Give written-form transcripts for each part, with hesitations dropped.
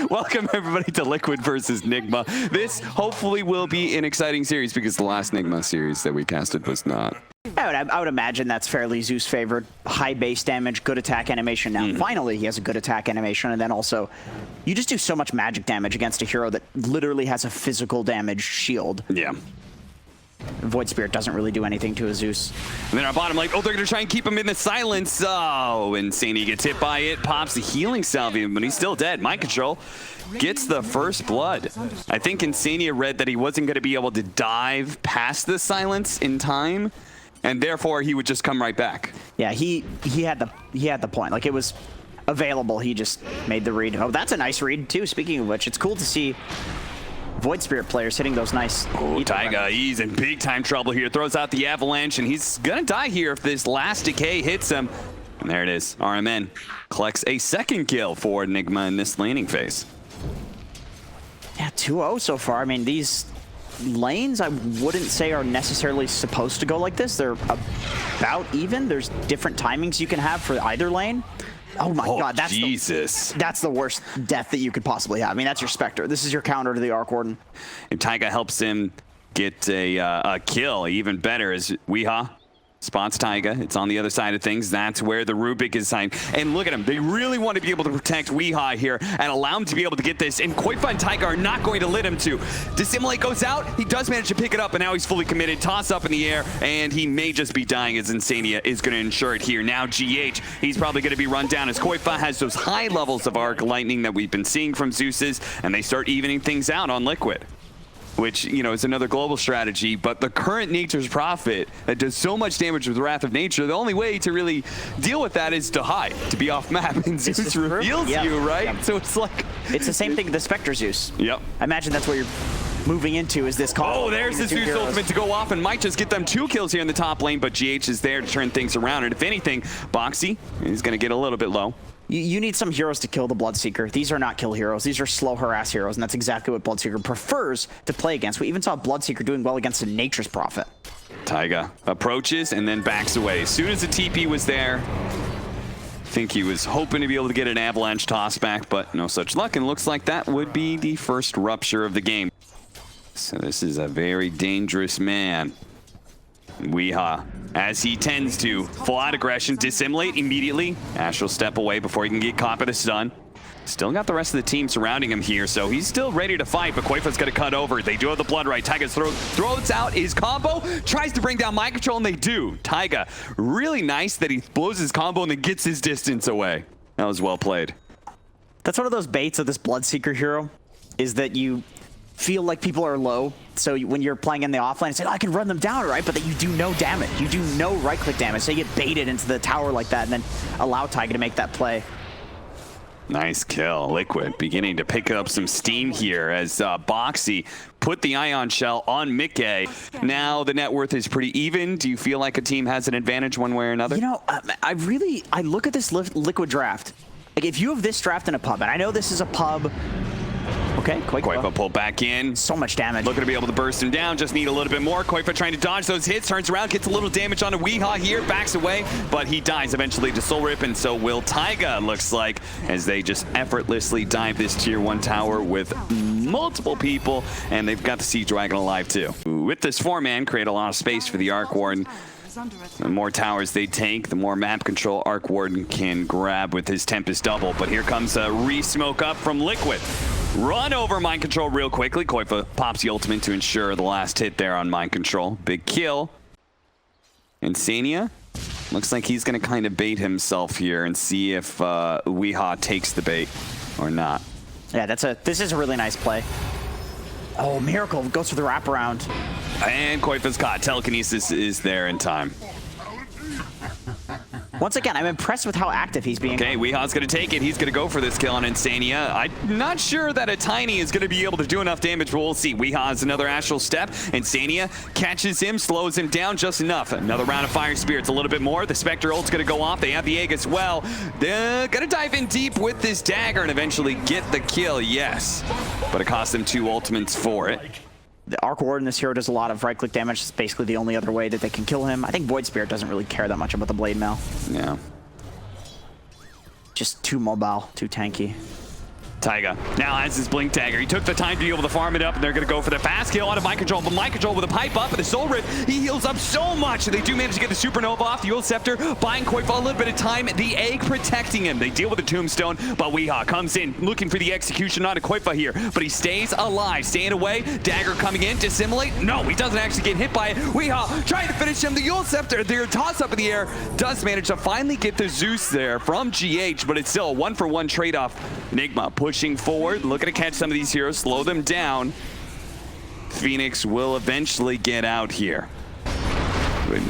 Welcome everybody to Liquid versus NIGMA. This hopefully will be an exciting series because the last NIGMA series that we casted was not. I would imagine that's fairly Zeus favored. High base damage, good attack animation. Now finally he has a good attack animation, and then also you just do so much magic damage against a hero that literally has a physical damage shield. Yeah. Void Spirit doesn't really do anything to a Zeus. And then our bottom like, oh, they're gonna try and keep him in the silence. Oh, insane. He gets hit by it, pops the healing salve, but he's still dead. Mind control gets the first blood. I think Insania read that he wasn't gonna be able to dive past the silence in time, and therefore he would just come right back. Yeah, he had the point. Like, it was available. He just made the read. Oh, that's a nice read too. Speaking of which, it's cool to see Void Spirit players hitting those nice. Oh, Taiga, he's in big time trouble here. Throws out the avalanche, and he's gonna die here if this last decay hits him. And there it is. RMN collects a second kill for NIGMA in this laning phase. Yeah, 2-0 so far. I mean, these lanes I wouldn't say are necessarily supposed to go like this. They're about even. There's different timings you can have for either lane. Oh my God, that's that's the worst death that you could possibly have. I mean, that's your Spectre. This is your counter to the Arc Warden. And Taiga helps him get a kill. Even better is Weehaw spots Taiga. It's on the other side of things. That's where the Rubik is signed. And look at him. They really want to be able to protect Weehaw here and allow him to be able to get this. And Koifa and Taiga are not going to let him to. Dissimulate goes out. He does manage to pick it up, and now he's fully committed. Toss up in the air, and he may just be dying as Insania is going to ensure it here. Now GH, he's probably going to be run down as Koifa has those high levels of Arc Lightning that we've been seeing from Zeus's, and they start evening things out on Liquid, which, you know, is another global strategy. But the current Nature's Prophet that does so much damage with Wrath of Nature, the only way to really deal with that is to hide, to be off map, and Zeus reveals you, right? Yep. So it's like... It's the same thing with the Spectre Zeus. Yep. I imagine that's what you're moving into, is this call. Oh, there's the Zeus ultimate to go off, and might just get them 2 kills here in the top lane, but GH is there to turn things around. And if anything, Boxy is going to get a little bit low. You need some heroes to kill the Bloodseeker. These are not kill heroes. These are slow harass heroes, and that's exactly what Bloodseeker prefers to play against. We even saw Bloodseeker doing well against a Nature's Prophet. Taiga approaches and then backs away. As soon as the TP was there, I think he was hoping to be able to get an avalanche toss back, but no such luck, and looks like that would be the first rupture of the game. So this is a very dangerous man. Weehaw, as he tends to, full out aggression, dissimulate immediately. Ash will step away before he can get caught by the stun. Still got the rest of the team surrounding him here, so he's still ready to fight, but Koifa's gonna cut over. They do have the blood right. Taiga throws out his combo, tries to bring down mind control, and they do. Taiga, really nice that he blows his combo and then gets his distance away. That was well played. That's one of those baits of this Bloodseeker hero, is that you feel like people are low, so when you're playing in the offlane, it's like, oh, I can run them down, right? But that you do no damage. You do no right-click damage, so you get baited into the tower like that, and then allow Taiga to make that play. Nice kill. Liquid beginning to pick up some steam here as Boxy put the Ion Shell on Mickey. Now the net worth is pretty even. Do you feel like a team has an advantage one way or another? You know, I look at this Liquid draft. Like, if you have this draft in a pub, and I know this is a pub. Okay, Koifa pulled back in. So much damage. Looking to be able to burst him down. Just need a little bit more. Koifa trying to dodge those hits. Turns around, gets a little damage on a Weehaw here. Backs away, but he dies eventually to Soul Rip, and so will Taiga, looks like, as they just effortlessly dive this tier 1 tower with multiple people, and they've got the Sea Dragon alive too. With this 4-man, create a lot of space for the Arc Warden. The more towers they take, the more map control Arc Warden can grab with his Tempest Double. But here comes a re-smoke up from Liquid. Run over mind control real quickly. Koifa pops the ultimate to ensure the last hit there on mind control. Big kill. Insania looks like he's going to kind of bait himself here and see if Weehaw takes the bait or not. Yeah, this is a really nice play. Oh, Miracle goes for the wraparound. And Koifa's caught. Telekinesis is there in time. Once again, I'm impressed with how active he's being. Okay, Weehaw's going to take it. He's going to go for this kill on Insania. I'm not sure that a Tiny is going to be able to do enough damage, but we'll see. Weehaw has another Astral Step. Insania catches him, slows him down just enough. Another round of Fire Spirits, a little bit more. The Spectre ult's going to go off. They have the egg as well. They're going to dive in deep with this dagger and eventually get the kill, yes. But it cost them 2 ultimates for it. The Arc Warden, this hero, does a lot of right-click damage. It's basically the only other way that they can kill him. I think Void Spirit doesn't really care that much about the Blade Mail. Yeah. Just too mobile, too tanky. Taiga now has his blink dagger. He took the time to be able to farm it up, and they're going to go for the fast kill out of Mind Control. But Mind Control with a pipe up and a Soul Rip, he heals up so much. They do manage to get the Supernova off. The Ult Scepter buying Koifa a little bit of time. The egg protecting him. They deal with the Tombstone, but Weehaw comes in looking for the execution on a Koifa here. But he stays alive, staying away. Dagger coming in, dissimulate. No, he doesn't actually get hit by it. Weehaw trying to finish him. The Ult Scepter, their toss up in the air, does manage to finally get the Zeus there from GH, but it's still a 1-for-1 trade-off. NIGMA pushing forward, looking to catch some of these heroes, slow them down. Phoenix will eventually get out here.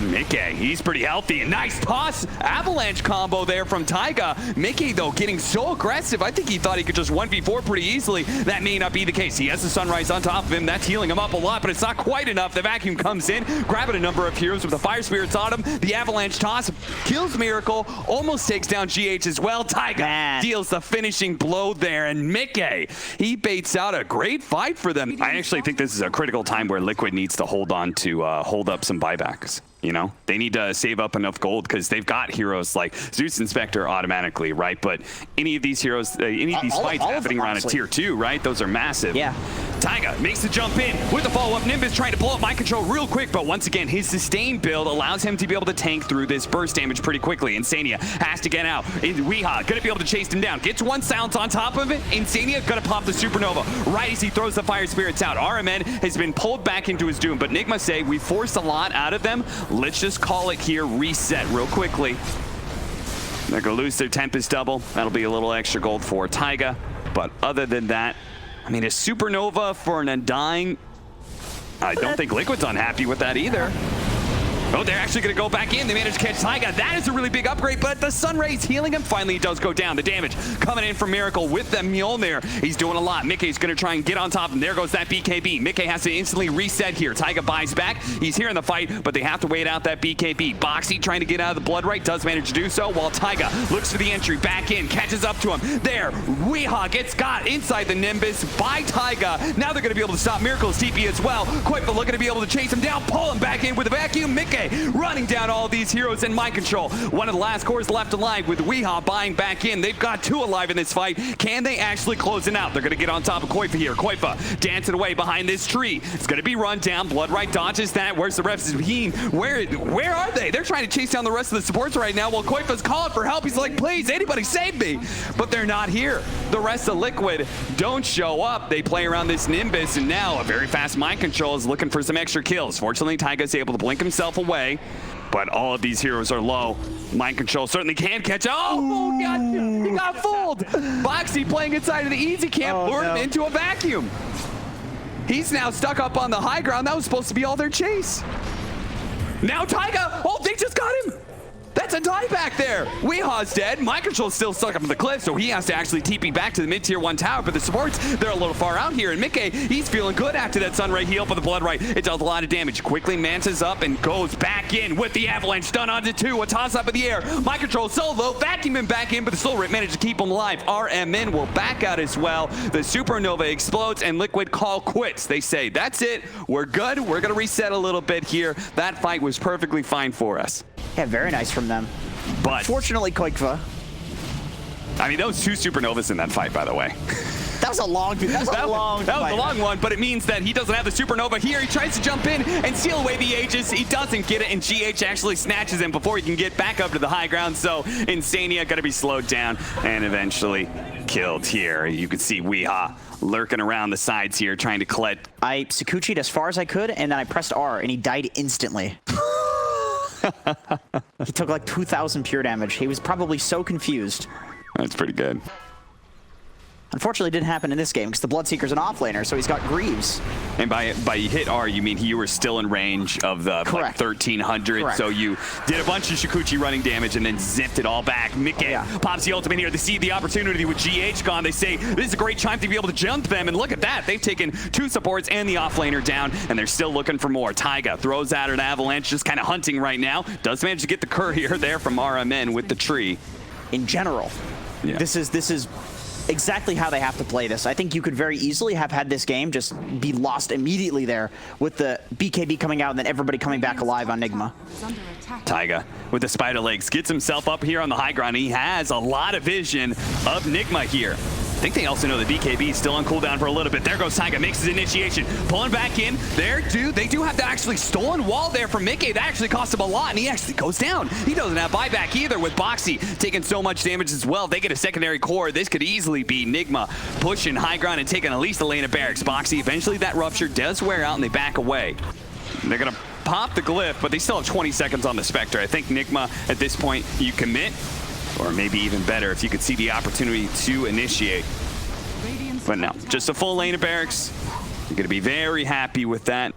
Mickey, he's pretty healthy. Nice toss. Avalanche combo there from Taiga. Mickey, though, getting so aggressive. I think he thought he could just 1v4 pretty easily. That may not be the case. He has the Sunrise on top of him. That's healing him up a lot, but it's not quite enough. The vacuum comes in, grabbing a number of heroes with the Fire Spirits on him. The Avalanche toss kills Miracle, almost takes down GH as well. Taiga deals the finishing blow there, and Mickey, he baits out a great fight for them. I actually think this is a critical time where Liquid needs to hold on to hold up some buybacks. You know, they need to save up enough gold because they've got heroes like Zeus and Spectre automatically, right? But any of these heroes, any of these fights happening around a tier 2, right? Those are massive. Yeah. Taiga makes the jump in with the follow-up. Nimbus trying to blow up Mind Control real quick, but once again, his sustain build allows him to be able to tank through this burst damage pretty quickly. Insania has to get out. Weehaw gonna be able to chase him down. Gets one silence on top of it. Insania gonna pop the Supernova right as he throws the Fire Spirits out. RMN has been pulled back into his doom, but NIGMA say we forced a lot out of them. Let's just call it here, reset real quickly. They're gonna lose their Tempest double. That'll be a little extra gold for Taiga. But other than that, I mean, a Supernova for an Undying, I don't think Liquid's unhappy with that either. Oh, they're actually going to go back in. They managed to catch Taiga. That is a really big upgrade, but the Sunray's healing him. Finally, he does go down. The damage coming in from Miracle with the Mjolnir. He's doing a lot. Mickey's going to try and get on top of him. There goes that BKB. Mickey has to instantly reset here. Taiga buys back. He's here in the fight, but they have to wait out that BKB. Boxy trying to get out of the Blood Right, does manage to do so, while Taiga looks for the entry back in, catches up to him. There, Weehaw gets got inside the Nimbus by Taiga. Now they're going to be able to stop Miracle's TP as well. Koifa looking to be able to chase him down, pull him back in with a vacuum. Mickey running down all these heroes in Mind Control. One of the last cores left alive with Weehaw buying back in. They've got 2 alive in this fight. Can they actually close it out? They're going to get on top of Koifa here. Koifa dancing away behind this tree. It's going to be run down. Blood Right dodges that. Where's the refs? Where are they? They're trying to chase down the rest of the supports right now while Koifa's calling for help. He's like, please, anybody save me. But they're not here. The rest of Liquid don't show up. They play around this Nimbus, and now a very fast Mind Control is looking for some extra kills. Fortunately, Taiga's able to blink himself away. But all of these heroes are low. Mind Control certainly can catch. Oh, God, he got fooled. Boxy playing inside of the easy camp, lured him into a vacuum. He's now stuck up on the high ground. That was supposed to be all their chase. Now Taiga, oh, they just got him. That's a dieback there. Weehaw's dead. Mind Control's still stuck up on the cliff, so he has to actually TP back to the mid-tier 1 tower. But the supports, they're a little far out here. And Mickey, he's feeling good after that Sunray heal for the Blood Right. It does a lot of damage. Quickly mantas up and goes back in with the Avalanche stun onto 2. A toss up in the air. Mind Control solo, vacuum him back in, but the Soul Rip managed to keep him alive. RMN will back out as well. The Supernova explodes and Liquid call quits. They say, that's it. We're good. We're going to reset a little bit here. That fight was perfectly fine for us. Yeah, very nice from them. But fortunately, Koifa. I mean, those 2 Supernovas in that fight, by the way. That was a long one, but it means that he doesn't have the Supernova here. He tries to jump in and steal away the Aegis. He doesn't get it, and GH actually snatches him before he can get back up to the high ground. So Insania going to be slowed down and eventually killed here. You can see Weehaw lurking around the sides here, trying to collect. I Sakuchi'd as far as I could, and then I pressed R, and he died instantly. He took like 2,000 pure damage. He was probably so confused. That's pretty good. Unfortunately, it didn't happen in this game because the Bloodseeker's an offlaner, so he's got Greaves. And by you hit R, you mean you were still in range of the like 1,300. Correct. So you did a bunch of Shukuchi running damage and then zipped it all back. Mickey pops the ultimate here. They see the opportunity with GH gone. They say, this is a great time to be able to jump them. And look at that. They've taken 2 supports and the offlaner down, and they're still looking for more. Taiga throws out an Avalanche, just kind of hunting right now. Does manage to get the courier there from RMN with the tree. In general, this is exactly how they have to play this. I think you could very easily have had this game just be lost immediately there with the BKB coming out and then everybody coming back alive on NIGMA. Taiga with the spider legs gets himself up here on the high ground. He has a lot of vision of NIGMA here. think they also know the BKB is still on cooldown for a little bit. There goes Taiga, makes his initiation, pulling back in. They do have the actually stolen wall there from Mickey. That actually cost him a lot, and he actually goes down. He doesn't have buyback either with Boxy taking so much damage as well. If they get a secondary core, this could easily be NIGMA pushing high ground and taking at least the lane of barracks. Boxy, eventually that rupture does wear out and they back away. They're gonna pop the glyph, but they still have 20 seconds on the Spectre. I think NIGMA, at this point, you commit, or maybe even better if you could see the opportunity to initiate. But no, just a full lane of barracks. You're gonna be very happy with that.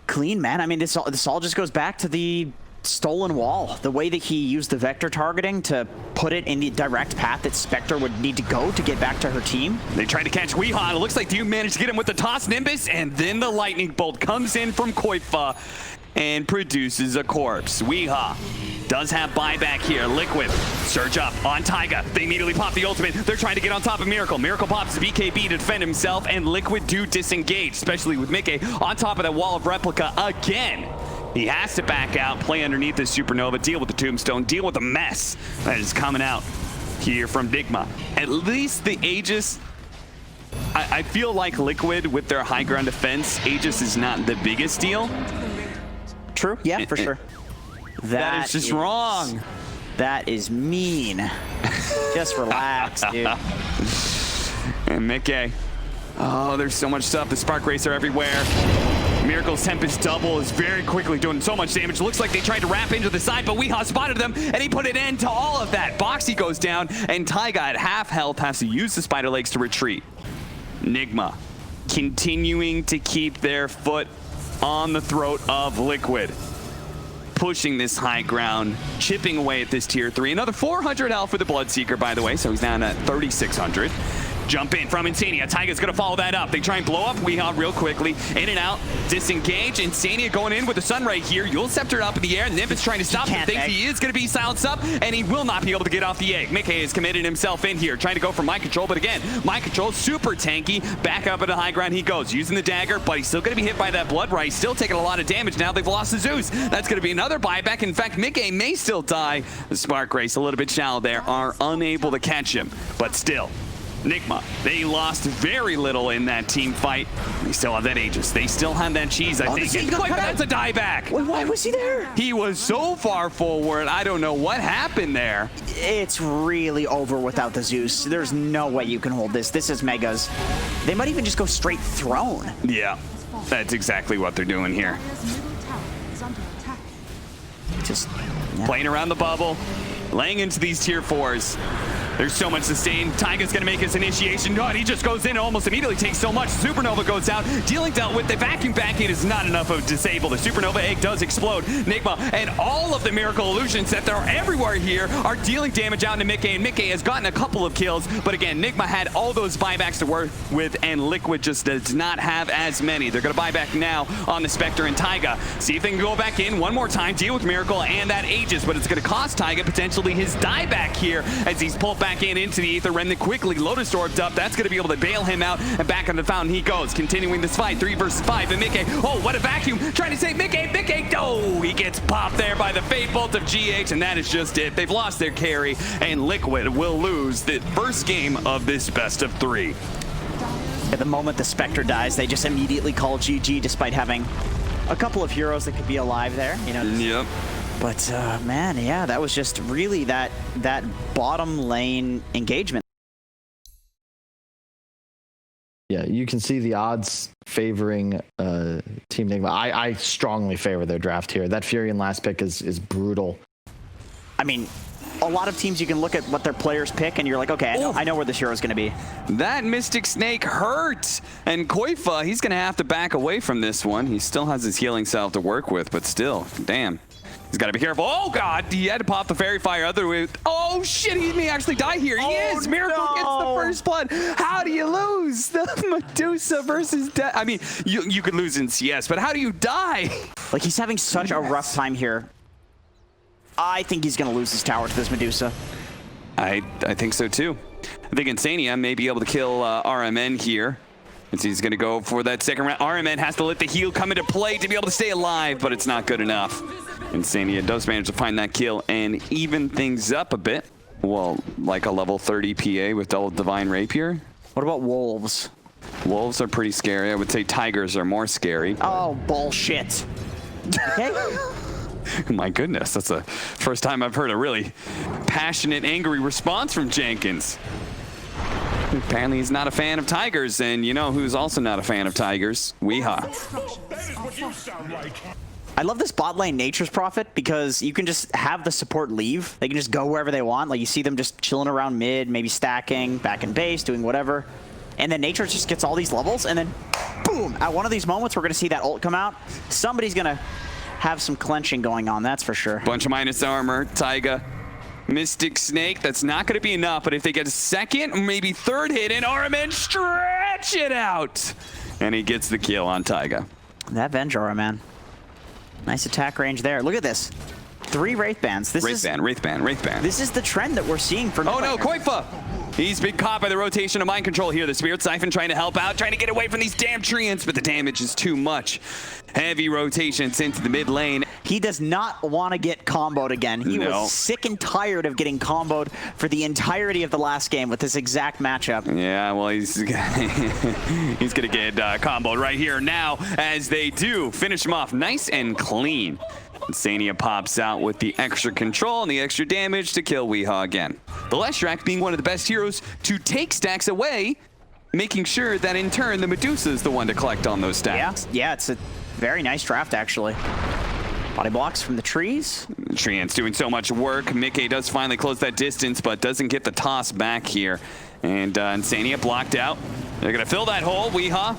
Clean, man. I mean, this all just goes back to the stolen wall. The way that he used the vector targeting to put it in the direct path that Spectre would need to go to get back to her team. They tried to catch Weehaw. It looks like Duke managed to get him with the toss Nimbus, and then the lightning bolt comes in from Koifa and produces a corpse. Weehaw does have buyback here. Liquid, surge up on Taiga. They immediately pop the ultimate. They're trying to get on top of Miracle. Miracle pops BKB to defend himself, and Liquid do disengage, especially with Mickey on top of that wall of replica again. He has to back out, play underneath this Supernova, deal with the Tombstone, deal with the mess that is coming out here from NIGMA. At least the Aegis, I feel like Liquid with their high ground defense, Aegis is not the biggest deal. True, yeah, for sure. That is just wrong. That is mean. Just relax, dude. And Mickey. Oh, there's so much stuff. The Spark Racer everywhere. Miracle's Tempest double is very quickly doing so much damage. Looks like they tried to wrap into the side, but Weehaw spotted them, and he put an end to all of that. Boxy goes down, and Taiga at half health has to use the spider legs to retreat. NIGMA continuing to keep their foot on the throat of Liquid. Pushing this high ground, chipping away at this tier 3. Another 400 health for the Bloodseeker, by the way, so he's down at 3,600. Jump in from Insania. Taiga's gonna follow that up. They try and blow up Weehaw real quickly. In and out, disengage. Insania going in with the sun right here. Yule Scepter up in the air. Nimbus trying to stop him. Thinks he is gonna be silenced up, and he will not be able to get off the egg. Mickey has committed himself in here, trying to go for mind control, but again, mind control super tanky. Back up at the high ground he goes, using the dagger, but he's still gonna be hit by that blood right. Still taking a lot of damage now. They've lost the Zeus. That's gonna be another buyback. In fact, Mickey may still die. The Spark Race a little bit shallow there, are unable to catch him, but still. NIGMA, they lost very little in that team fight. They still have that Aegis. They still have that cheese, I think. And that's a dieback. Wait, why was he there? He was so far forward. I don't know what happened there. It's really over without the Zeus. There's no way you can hold this. This is Megas. They might even just go straight throne. Yeah, that's exactly what they're doing here. Just playing around the bubble, laying into these tier 4s. There's so much sustain. Taiga's gonna make his initiation. No, and he just goes in and almost immediately takes so much. Supernova goes out. Dealing dealt with. The vacuum back in is not enough of disable. The Supernova egg does explode. NIGMA and all of the Miracle Illusions that are everywhere here are dealing damage out into Mickey, and Mickey has gotten a couple of kills, but again, NIGMA had all those buybacks to work with, and Liquid just does not have as many. They're gonna buy back now on the Spectre and Taiga. See if they can go back in one more time, deal with Miracle and that Aegis, but it's gonna cost Taiga potentially his dieback here as he's pulled back in into the Aether Remnant quickly. Lotus orbed up. That's going to be able to bail him out, and back on the fountain he goes, continuing this fight. 3 versus 5, and Mickey, oh, what a vacuum, trying to save Mickey, oh, he gets popped there by the Fate Bolt of GH, and that is just it. They've lost their carry, and Liquid will lose the first game of this best of 3. At the moment the Spectre dies, they just immediately call GG despite having a couple of heroes that could be alive there, you know. Yep. But man, yeah, that was just really that bottom lane engagement. Yeah, you can see the odds favoring Team NIGMA. I strongly favor their draft here. That Furion last pick is brutal. I mean, a lot of teams you can look at what their players pick and you're like, okay, I know where this hero is going to be. That Mystic Snake hurt, and Koifa, he's going to have to back away from this one. He still has his healing salve to work with, but still, damn. He's got to be careful. Oh, God. He had to pop the Fairy Fire other way. Oh, shit. He may actually die here. He is. Miracle gets the first blood. How do you lose? The Medusa versus Death. I mean, you could lose in CS, but how do you die? Like, he's having such a rough time here. I think he's going to lose his tower to this Medusa. I think so, too. I think Insania may be able to kill RMN here. And so he's going to go for that second round. RMN has to let the heal come into play to be able to stay alive, but it's not good enough. Insania does manage to find that kill and even things up a bit. Well, like a level 30 PA with double Divine Rapier. What about wolves? Wolves are pretty scary. I would say tigers are more scary. Oh, bullshit. Okay. My goodness, that's the first time I've heard a really passionate, angry response from Jenkins. Apparently he's not a fan of tigers, and you know who's also not a fan of tigers? Weehaw. I love this bot lane Nature's Prophet because you can just have the support leave. They can just go wherever they want. Like you see them just chilling around mid, maybe stacking, back in base, doing whatever. And then Nature just gets all these levels, and then boom, at one of these moments we're gonna see that ult come out. Somebody's gonna have some clenching going on, that's for sure. Bunch of minus armor, Taiga, Mystic Snake, that's not gonna be enough, but if they get a second, maybe third hit, and Araman stretch it out. And he gets the kill on Taiga. That Venge Aura, man. Nice attack range there. Look at this. 3 Wraith Bands. Wraith Band. This is the trend that we're seeing from... Oh no, Koifa! He's been caught by the rotation of mind control here. The Spirit Siphon trying to help out, trying to get away from these damn treants, but the damage is too much. Heavy rotations into the mid lane. He does not want to get comboed again. He was sick and tired of getting comboed for the entirety of the last game with this exact matchup. Yeah, well, he's going to get comboed right here now as they do finish him off nice and clean. Insania pops out with the extra control and the extra damage to kill Weehaw again. The Leshrac being one of the best heroes to take stacks away, making sure that in turn the Medusa is the one to collect on those stacks. Yeah, it's a very nice draft actually. Body blocks from the trees. Treant's doing so much work. Mickey does finally close that distance, but doesn't get the toss back here. And Insania blocked out. They're going to fill that hole. Weehaw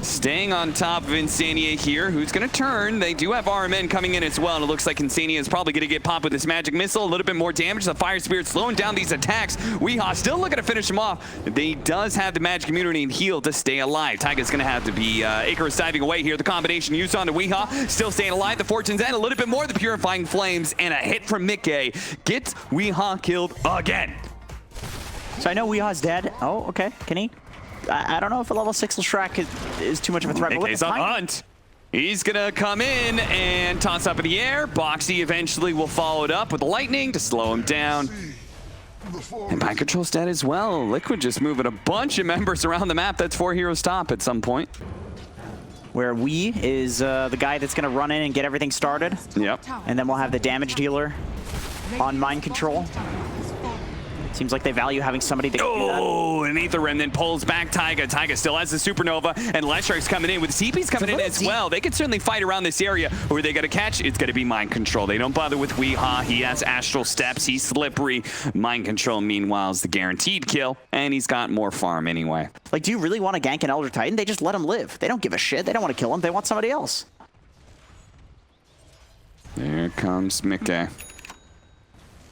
staying on top of Insania here. Who's going to turn? They do have RMN coming in as well, and it looks like Insania is probably going to get popped with this magic missile. A little bit more damage. The Fire Spirit slowing down these attacks. Weehaw still looking to finish him off. They does have the magic immunity and heal to stay alive. Taiga's going to have to be Icarus diving away here. The combination used on to Weehaw. Still staying alive. The Fortune's End. A little bit more. The Purifying Flames and a hit from Mickey gets Weehaw killed again. So I know Weehaw's dead. Oh, okay. Can he? I don't know if a level 6 Leshrac is too much of a threat. Mickey's on hunt. He's gonna come in and toss up in the air. Boxy eventually will follow it up with the lightning to slow him down. And Mind Control's dead as well. Liquid just moving a bunch of members around the map. That's 4 heroes top at some point. Where We is the guy that's gonna run in and get everything started. Yep. And then we'll have the damage dealer on Mind Control. Seems like they value having somebody that can do that. Oh, and Aether Remnant pulls back Taiga. Taiga still has the Supernova, and Leshrac's coming in with CP's coming in as well. They can certainly fight around this area. Who are they going to catch? It's going to be Mind Control. They don't bother with Weehaw. He has Astral Steps. He's slippery. Mind Control, meanwhile, is the guaranteed kill, and he's got more farm anyway. Like, do you really want to gank an Elder Titan? They just let him live. They don't give a shit. They don't want to kill him. They want somebody else. There comes Mickey.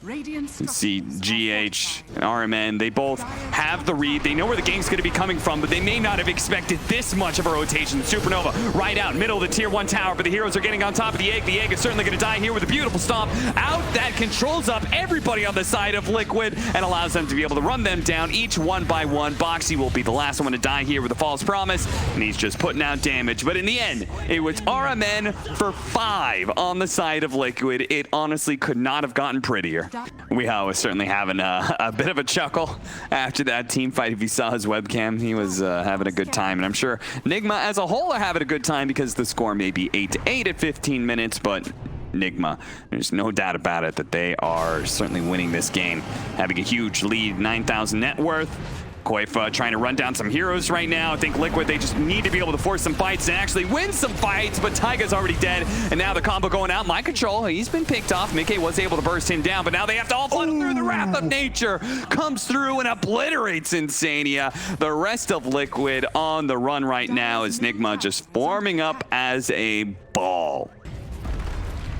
You see GH and RMN, they both have the read. They know where the game's going to be coming from, but they may not have expected this much of a rotation. Supernova right out, middle of the tier 1 tower, but the heroes are getting on top of the egg. The egg is certainly going to die here with a beautiful stomp out that controls up everybody on the side of Liquid and allows them to be able to run them down each one by one. Boxy will be the last one to die here with a false promise, and he's just putting out damage. But in the end, it was RMN for 5 on the side of Liquid. It honestly could not have gotten prettier. Weehaw was certainly having a bit of a chuckle after that team fight. If you saw his webcam, he was having a good time. And I'm sure NIGMA as a whole are having a good time because the score may be 8-8 at 15 minutes, but NIGMA, there's no doubt about it that they are certainly winning this game. Having a huge lead, 9,000 net worth. Koifa trying to run down some heroes right now. I think Liquid, they just need to be able to force some fights and actually win some fights, but Taiga's already dead, and now the combo going out. Mind Control, he's been picked off. Mickey was able to burst him down, but now they have to all flood through. The Wrath of Nature comes through and obliterates Insania. The rest of Liquid on the run right now is NIGMA just forming up as a ball.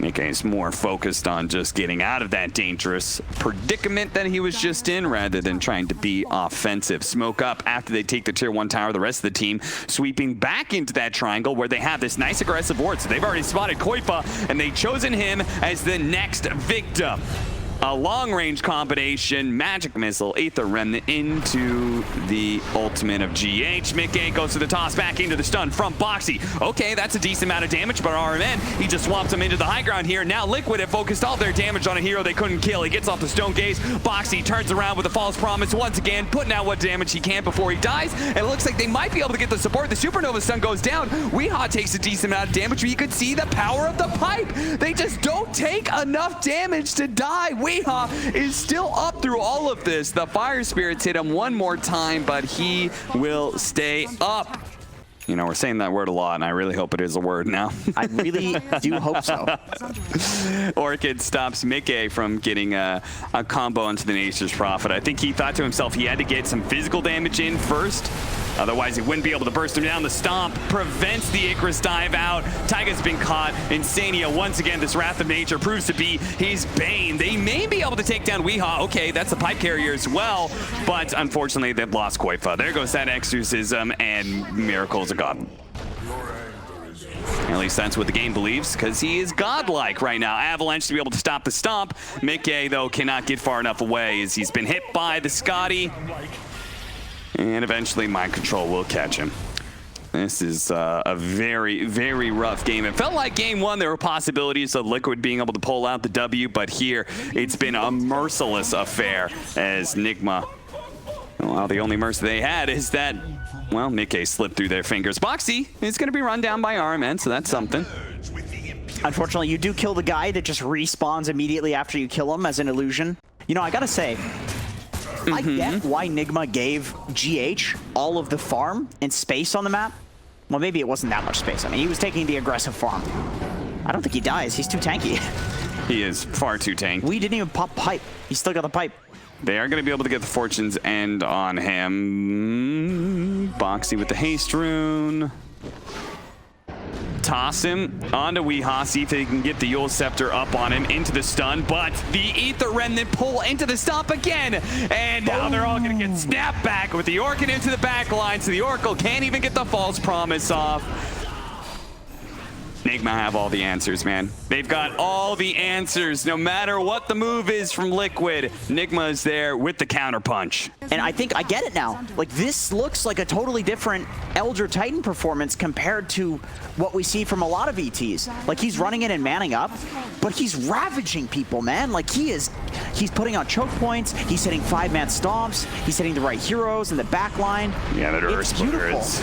Mickey is more focused on just getting out of that dangerous predicament that he was just in rather than trying to be offensive. Smoke up after they take the tier 1 tower. The rest of the team sweeping back into that triangle where they have this nice aggressive ward. So they've already spotted Koifa and they've chosen him as the next victim. a long-range combination, magic missile, Aether Remnant into the ultimate of GH. Mickey goes to the toss back into the stun from Boxy. Okay, that's a decent amount of damage, but RMN, he just swapped him into the high ground here. Now Liquid have focused all their damage on a hero they couldn't kill. He gets off the stone gaze. Boxy turns around with a false promise once again, putting out what damage he can before he dies. And it looks like they might be able to get the support. The Supernova stun goes down. Weehaw takes a decent amount of damage, but you could see the power of the pipe. They just don't take enough damage to die. Weehaw is still up through all of this. The Fire Spirits hit him one more time, but he will stay up. You know, we're saying that word a lot, and I really hope it is a word now. I really do hope so. Orchid stops Mickey from getting a combo into the Nature's Prophet. I think he thought to himself he had to get some physical damage in first. Otherwise, he wouldn't be able to burst him down. The stomp prevents the Icarus dive out. Taiga's been caught. Insania, once again, this Wrath of Nature proves to be his bane. They may be able to take down Weehaw. Okay, that's a pipe carrier as well. But unfortunately, they've lost Koifa. There goes that exorcism, and Miracle's a god. At least that's what the game believes, because he is godlike right now. Avalanche to be able to stop the stomp. Mickey, though, cannot get far enough away as he's been hit by the Scotty. And eventually Mind Control will catch him. This is a very, very rough game. It felt like game one, there were possibilities of Liquid being able to pull out the W, but here it's been a merciless affair as NIGMA. Well, the only mercy they had is that, well, Mickey slipped through their fingers. Boxy is going to be run down by RMN, so that's something. Unfortunately, you do kill the guy that just respawns immediately after you kill him as an illusion. You know, I gotta say, I get why NIGMA gave GH all of the farm and space on the map. Well, maybe it wasn't that much space. I mean, he was taking the aggressive farm. I don't think he dies. He's too tanky. He is far too tanky. We didn't even pop pipe. He's still got the pipe. They are going to be able to get the Fortune's End on him. Boxy with the haste rune. Toss him onto Weehaw, see if they can get the Yule Scepter up on him into the stun, but the Aether Remnant pull into the stomp again, and now they're all going to get snapped back with the Orchid into the back line, so the Oracle can't even get the false promise off. NIGMA have all the answers, man. They've got all the answers. No matter what the move is from Liquid, NIGMA is there with the counterpunch. And I think I get it now. Like, this looks like a totally different Elder Titan performance compared to what we see from a lot of ETs. Like, he's running in and manning up, but he's ravaging people, man. Like, he's putting on choke points, he's hitting 5-man stomps, he's hitting the right heroes in the back line. Yeah, that Earth It's Splitter beautiful. is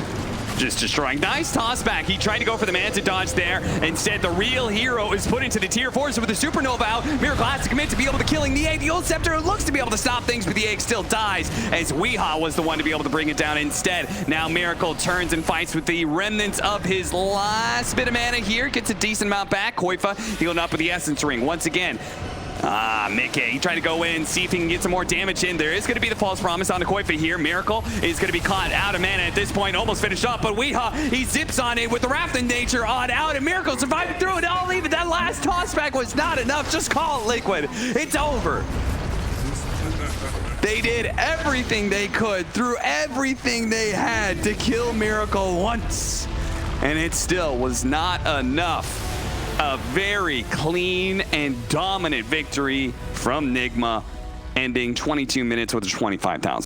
just destroying. Nice toss back. He tried to go for the Manta dodge there. Instead, the real hero is put into the tier 4. So with the Supernova out, Miracle has to commit to be able to killing the egg. The old Scepter looks to be able to stop things, but the egg still dies as Weehaw was the one to be able to bring it down instead. Now Miracle turns and fights with the remnants of his last bit of mana here. Gets a decent amount back. Koifa healing up with the Essence Ring once again. Mickey, he tried to go in, see if he can get some more damage in. There is going to be the false promise on the Koifa here. Miracle is going to be caught out of mana at this point, almost finished off, but Weehaw, he zips on it with the Wrath of Nature on out, and Miracle surviving through it all. Even that last toss back was not enough. Just call it Liquid. It's over. They did everything they could, threw everything they had to kill Miracle once, and it still was not enough. A very clean and dominant victory from NIGMA, ending 22 minutes with a 25,000.